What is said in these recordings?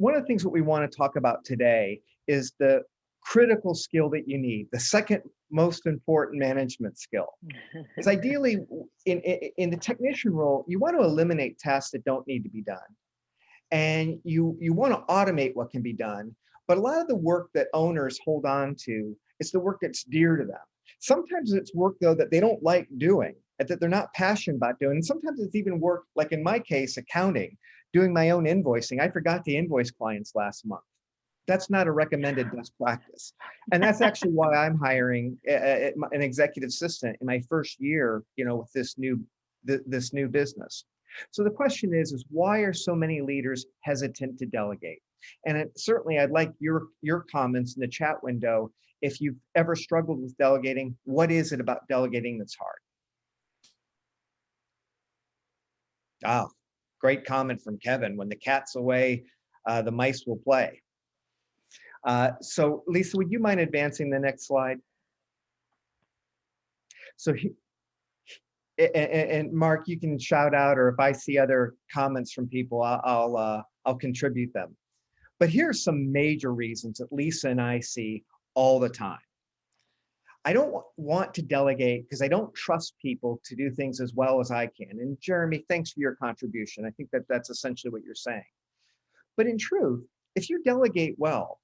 one of the things that we want to talk about today is the critical skill that you need, the second most important management skill. Is ideally in the technician role, you want to eliminate tasks that don't need to be done. And you want to automate what can be done. But a lot of the work that owners hold on to is the work that's dear to them. Sometimes it's work, though, that they don't like doing, that they're not passionate about doing. And sometimes it's even work, like in my case, accounting, doing my own invoicing. I forgot to invoice clients last month. That's not a recommended best practice. And that's actually why I'm hiring an executive assistant in my first year, with this new business. So the question is why are so many leaders hesitant to delegate? And certainly I'd like your comments in the chat window. If you've ever struggled with delegating, what is it about delegating that's hard? Ah, great comment from Kevin. When the cat's away, the mice will play. So Lisa, would you mind advancing the next slide? So, and Mark, you can shout out, or if I see other comments from people, I'll contribute them. But here's some major reasons that Lisa and I see all the time. I don't want to delegate because I don't trust people to do things as well as I can. And Jeremy, thanks for your contribution. I think that's essentially what you're saying. But in truth, if you delegate well,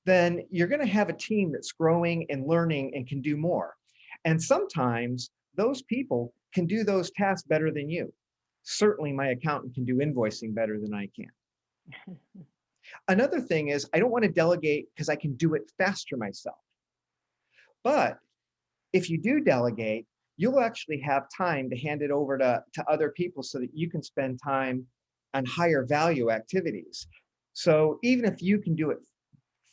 then you're going to have a team that's growing and learning and can do more. And sometimes those people can do those tasks better than you. Certainly my accountant can do invoicing better than I can. Another thing is I don't want to delegate because I can do it faster myself. But if you do delegate, you'll actually have time to hand it over to other people so that you can spend time on higher value activities. So even if you can do it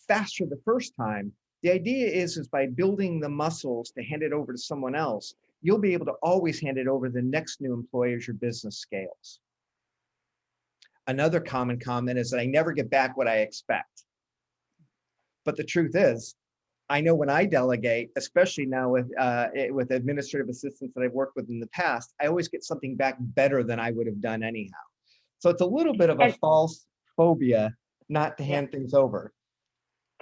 faster the first time, the idea is by building the muscles to hand it over to someone else, you'll be able to always hand it over to the next new employee as your business scales. Another common comment is that I never get back what I expect. But the truth is, I know when I delegate, especially now with administrative assistants that I've worked with in the past, I always get something back better than I would have done anyhow. So it's a little bit of a false phobia not to hand things over.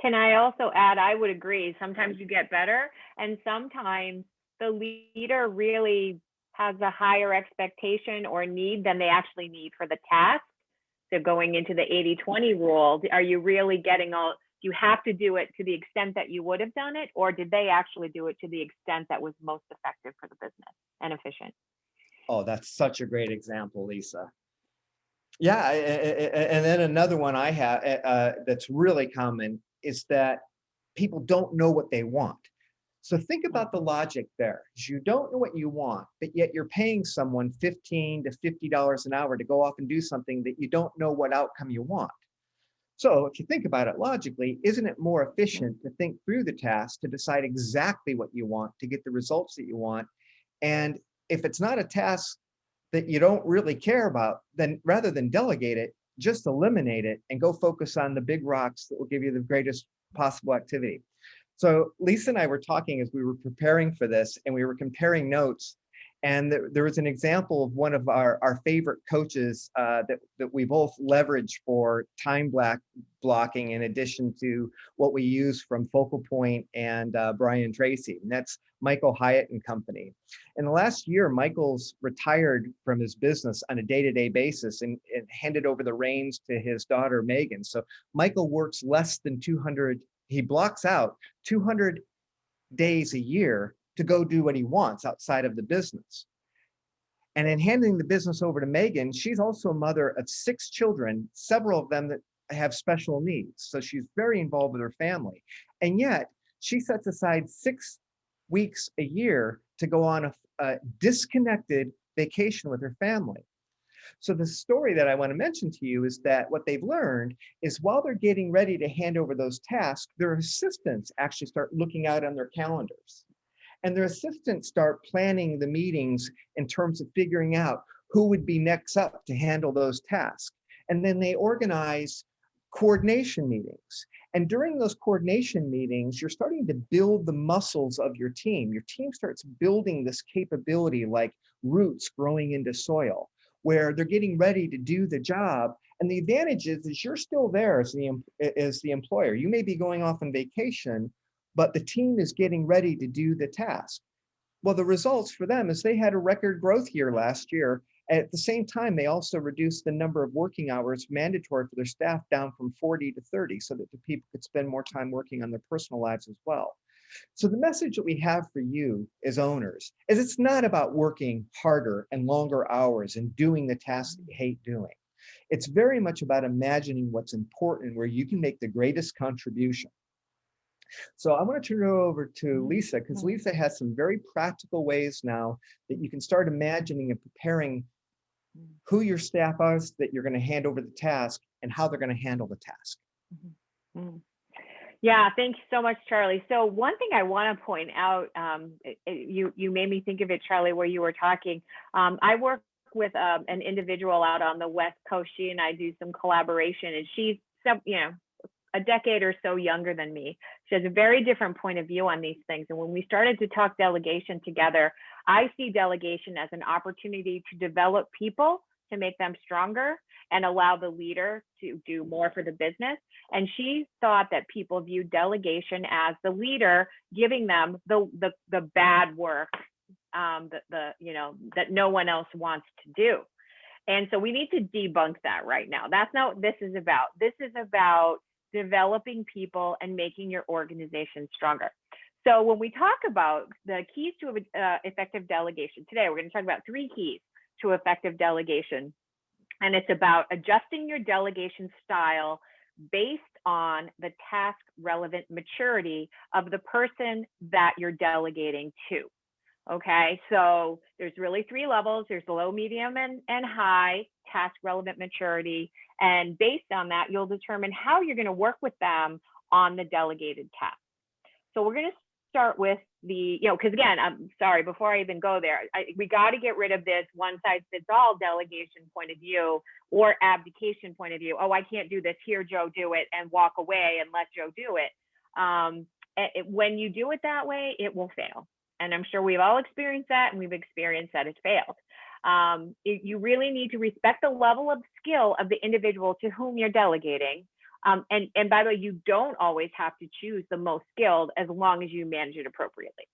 Can I also add, I would agree, sometimes you get better, and sometimes the leader really has a higher expectation or need than they actually need for the task. So going into the 80-20 rule, are you really getting all, do you have to do it to the extent that you would have done it, or did they actually do it to the extent that was most effective for the business and efficient? Oh, that's such a great example, Lisa. Yeah, and then another one I have that's really common is that people don't know what they want. So think about the logic there. You don't know what you want, but yet you're paying someone $15 to $50 an hour to go off and do something that you don't know what outcome you want. So if you think about it logically, isn't it more efficient to think through the task to decide exactly what you want to get the results that you want? And if it's not a task that you don't really care about, then rather than delegate it, just eliminate it and go focus on the big rocks that will give you the greatest possible activity. So Lisa and I were talking as we were preparing for this, and we were comparing notes. And there was an example of one of our favorite coaches that we both leverage for time blocking, in addition to what we use from FocalPoint and Brian Tracy, and that's Michael Hyatt and Company. In the last year, Michael's retired from his business on a day-to-day basis and handed over the reins to his daughter, Megan. So Michael works less than 200, he blocks out 200 days a year to go do what he wants outside of the business. And in handing the business over to Megan, she's also a mother of 6 children, several of them that have special needs. So she's very involved with her family. And yet she sets aside 6 weeks a year to go on a disconnected vacation with her family. So the story that I want to mention to you is that what they've learned is while they're getting ready to hand over those tasks, their assistants actually start looking out on their calendars. And their assistants start planning the meetings in terms of figuring out who would be next up to handle those tasks. And then they organize coordination meetings. And during those coordination meetings, you're starting to build the muscles of your team. Your team starts building this capability like roots growing into soil, where they're getting ready to do the job And the advantage is you're still there as the employer. You may be going off on vacation, but the team is getting ready to do the task. Well, the results for them is they had a record growth year last year. At the same time, they also reduced the number of working hours mandatory for their staff down from 40 to 30 so that the people could spend more time working on their personal lives as well. So the message that we have for you as owners is it's not about working harder and longer hours and doing the tasks that you hate doing. It's very much about imagining what's important where you can make the greatest contribution. So I want to turn it over to Lisa, because Lisa has some very practical ways now that you can start imagining and preparing who your staff is that you're going to hand over the task and how they're going to handle the task. Yeah, thanks so much, Charlie. So one thing I want to point out, you made me think of it, Charlie, where you were talking. I work with an individual out on the West Coast. She and I do some collaboration, and she's a decade or so younger than me. She has a very different point of view on these things. And when we started to talk delegation together, I see delegation as an opportunity to develop people, to make them stronger and allow the leader to do more for the business. And she thought that people view delegation as the leader giving them the bad work that no one else wants to do. And so we need to debunk that right now. That's not what this is about. This is about developing people and making your organization stronger. So when we talk about the keys to effective delegation today, we're going to talk about 3 keys to effective delegation. And it's about adjusting your delegation style based on the task relevant maturity of the person that you're delegating to. Okay, so there's really 3 levels. There's low, medium, and high task relevant maturity. And based on that, you'll determine how you're going to work with them on the delegated task. So we're going to start with because again, I'm sorry, before I even go there, we got to get rid of this one size fits all delegation point of view or abdication point of view. Oh, I can't do this. Here, Joe, do it, and walk away and let Joe do it. When you do it that way, it will fail. And I'm sure we've all experienced that, and we've experienced that it's failed. You really need to respect the level of skill of the individual to whom you're delegating. And by the way, you don't always have to choose the most skilled as long as you manage it appropriately.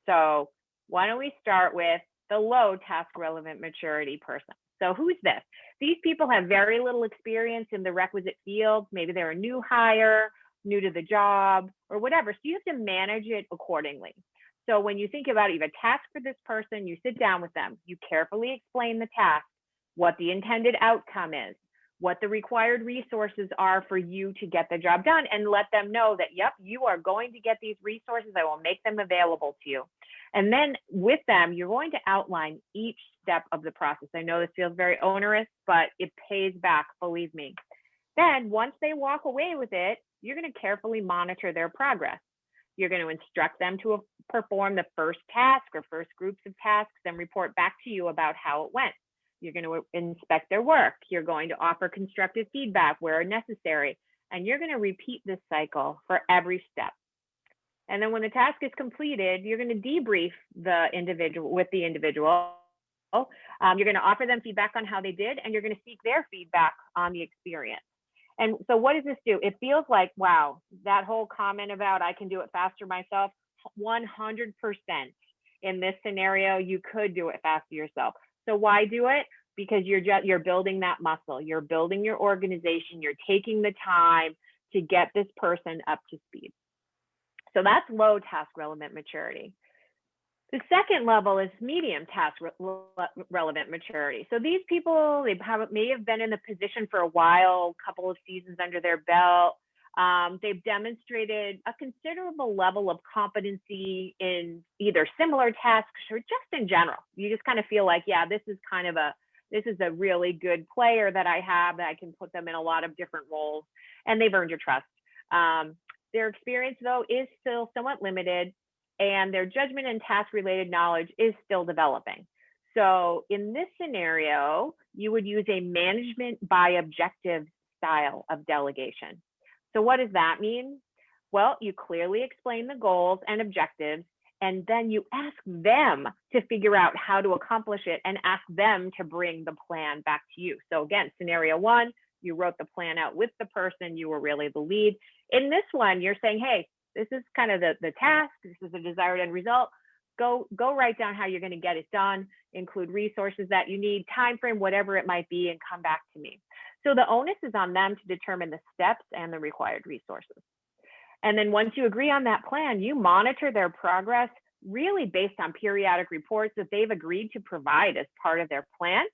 So why don't we start with the low task relevant maturity person? So who's this? These people have very little experience in the requisite fields. Maybe they're a new hire, new to the job, or whatever. So you have to manage it accordingly. So when you think about it, you have a task for this person, you sit down with them, you carefully explain the task, what the intended outcome is, what the required resources are for you to get the job done, and let them know that, yep, you are going to get these resources. I will make them available to you. And then with them, you're going to outline each step of the process. I know this feels very onerous, but it pays back, believe me. Then once they walk away with it, you're going to carefully monitor their progress. You're going to instruct them to perform the first task or first groups of tasks and report back to you about how it went. You're going to inspect their work. You're going to offer constructive feedback where necessary. And you're going to repeat this cycle for every step. And then when the task is completed, you're going to debrief the individual. You're going to offer them feedback on how they did, and you're going to seek their feedback on the experience. And so what does this do? It feels like, wow, that whole comment about I can do it faster myself, 100% in this scenario, you could do it faster yourself. So why do it? Because you're building that muscle. You're building your organization. You're taking the time to get this person up to speed. So that's low task relevant maturity. The second level is medium task relevant maturity. So these people, may have been in the position for a while, a couple of seasons under their belt. They've demonstrated a considerable level of competency in either similar tasks or just in general. You just kind of feel like, yeah, this is a really good player that I have, that I can put them in a lot of different roles, and they've earned your trust. Their experience, though, is still somewhat limited, and their judgment and task-related knowledge is still developing. So in this scenario, you would use a management by objective style of delegation. So what does that mean? Well, you clearly explain the goals and objectives, And then you ask them to figure out how to accomplish it and ask them to bring the plan back to you. So again, scenario one, you wrote the plan out with the person, you were really the lead. In this one, you're saying, hey, this is kind of the task, this is the desired end result. Go write down how you're going to get it done, include resources that you need, time frame, whatever it might be, and come back to me. So the onus is on them to determine the steps and the required resources. And then once you agree on that plan, you monitor their progress really based on periodic reports that they've agreed to provide as part of their plan.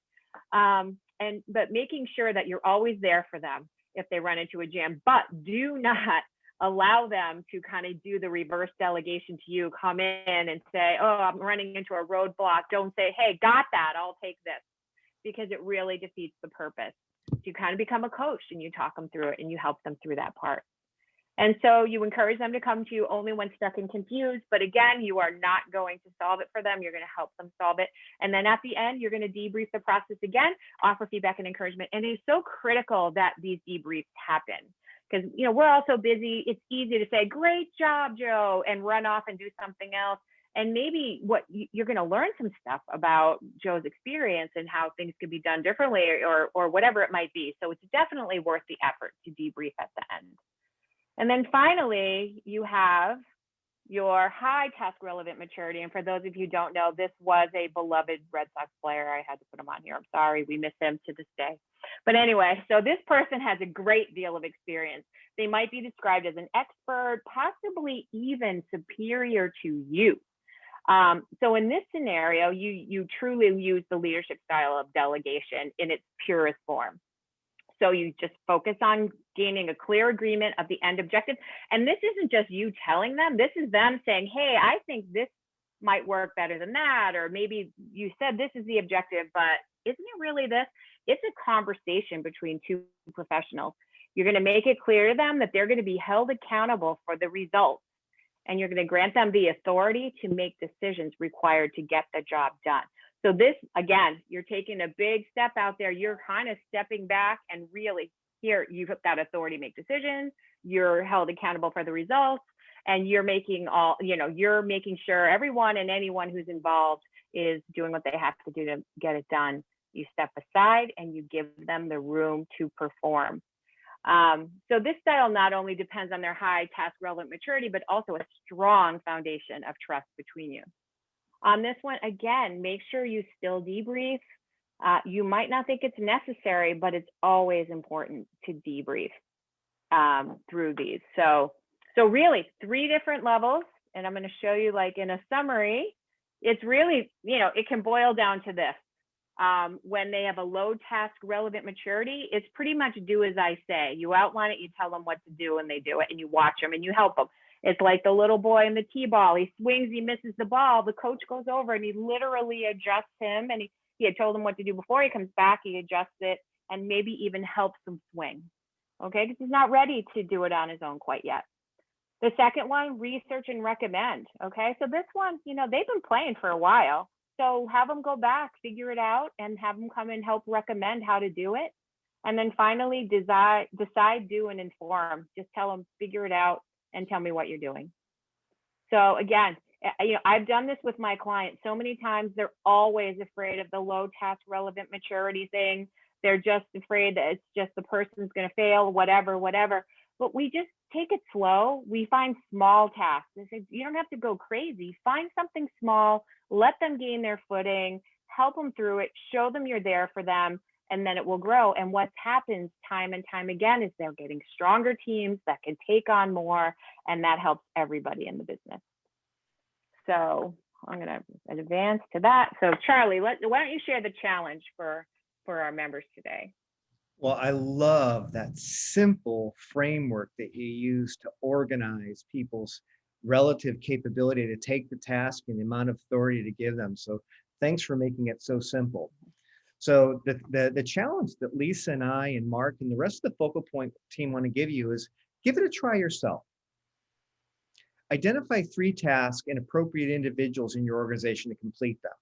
But making sure that you're always there for them if they run into a jam, but do not allow them to kind of do the reverse delegation to you, come in and say, oh, I'm running into a roadblock. Don't say, hey, got that, I'll take this, because it really defeats the purpose. You kind of become a coach and you talk them through it and you help them through that part. And so you encourage them to come to you only when stuck and confused. But again, you are not going to solve it for them. You're going to help them solve it. And then at the end, you're going to debrief the process again, offer feedback and encouragement. And it's so critical that these debriefs happen, because we're all so busy. It's easy to say, great job, Joe, and run off and do something else. And maybe what you're going to learn some stuff about Joe's experience and how things could be done differently, or whatever it might be. So it's definitely worth the effort to debrief at the end. And then finally, you have your high task relevant maturity. And for those of you who don't know, this was a beloved Red Sox player. I had to put him on here. I'm sorry, we miss him to this day. But anyway, so this person has a great deal of experience. They might be described as an expert, possibly even superior to you. So in this scenario, you truly use the leadership style of delegation in its purest form. So you just focus on gaining a clear agreement of the end objective. And this isn't just you telling them, this is them saying, hey, I think this might work better than that. Or maybe you said this is the objective, but isn't it really this? It's a conversation between two professionals. You're going to make it clear to them that they're going to be held accountable for the results. And you're going to grant them the authority to make decisions required to get the job done. So this, again, you're taking a big step out there. You're kind of stepping back and really here, you've got authority to make decisions. You're held accountable for the results, and you're making you're making sure everyone and anyone who's involved is doing what they have to do to get it done. You step aside and you give them the room to perform. So this style not only depends on their high task relevant maturity, but also a strong foundation of trust between you. On this one, again, make sure you still debrief. You might not think it's necessary, but it's always important to debrief through these. So really 3 different levels, and I'm going to show you like in a summary. It's really, it can boil down to this. When they have a low task relevant maturity, it's pretty much do as I say. You outline it, you tell them what to do, and they do it, and you watch them and you help them. It's like the little boy in the t-ball. He swings, he misses the ball. The coach goes over and he literally adjusts him. And he had told him what to do before. He comes back, he adjusts it, and maybe even helps him swing. Okay, because he's not ready to do it on his own quite yet. The second one, research and recommend. Okay, so this one, they've been playing for a while. So have them go back, figure it out, and have them come and help recommend how to do it. And then finally, decide, do, and inform. Just tell them, figure it out, and tell me what you're doing. So again, I've done this with my clients so many times. They're always afraid of the low task relevant maturity thing. They're just afraid that it's just the person's going to fail, whatever. But we just take it slow. We find small tasks. You don't have to go crazy. Find something small, let them gain their footing, help them through it, show them you're there for them, and then it will grow. And what happens time and time again is they're getting stronger teams that can take on more, and that helps everybody in the business. So I'm going to advance to that. So Charlie, why don't you share the challenge for our members today? Well, I love that simple framework that you use to organize people's relative capability to take the task and the amount of authority to give them. So thanks for making it so simple. So the challenge that Lisa and I and Mark and the rest of the FocalPoint team want to give you is give it a try yourself. Identify 3 tasks and appropriate individuals in your organization to complete them,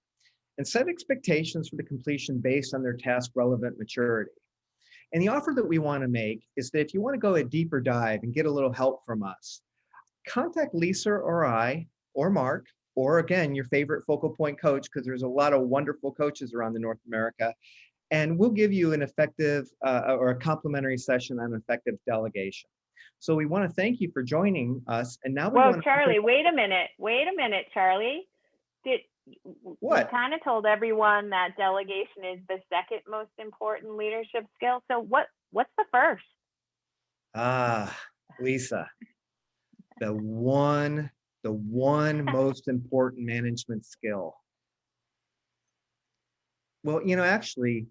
and set expectations for the completion based on their task relevant maturity. And the offer that we want to make is that if you want to go a deeper dive and get a little help from us, contact Lisa or I or Mark or again, your favorite focal point coach, because there's a lot of wonderful coaches around the North America. And we'll give you an effective or a complimentary session on effective delegation. So we want to thank you for joining us. And now we Well, want to Charlie, wait a minute, Charlie. We what? kind of told everyone that delegation is the second most important leadership skill. So what's the first? Lisa, the one most important management skill. Well, actually,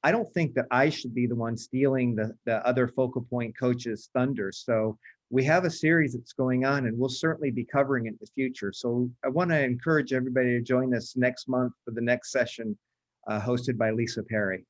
I don't think that I should be the one stealing the other focal point coaches' thunder. So we have a series that's going on, and we'll certainly be covering it in the future. So I want to encourage everybody to join us next month for the next session hosted by Lisa Perry.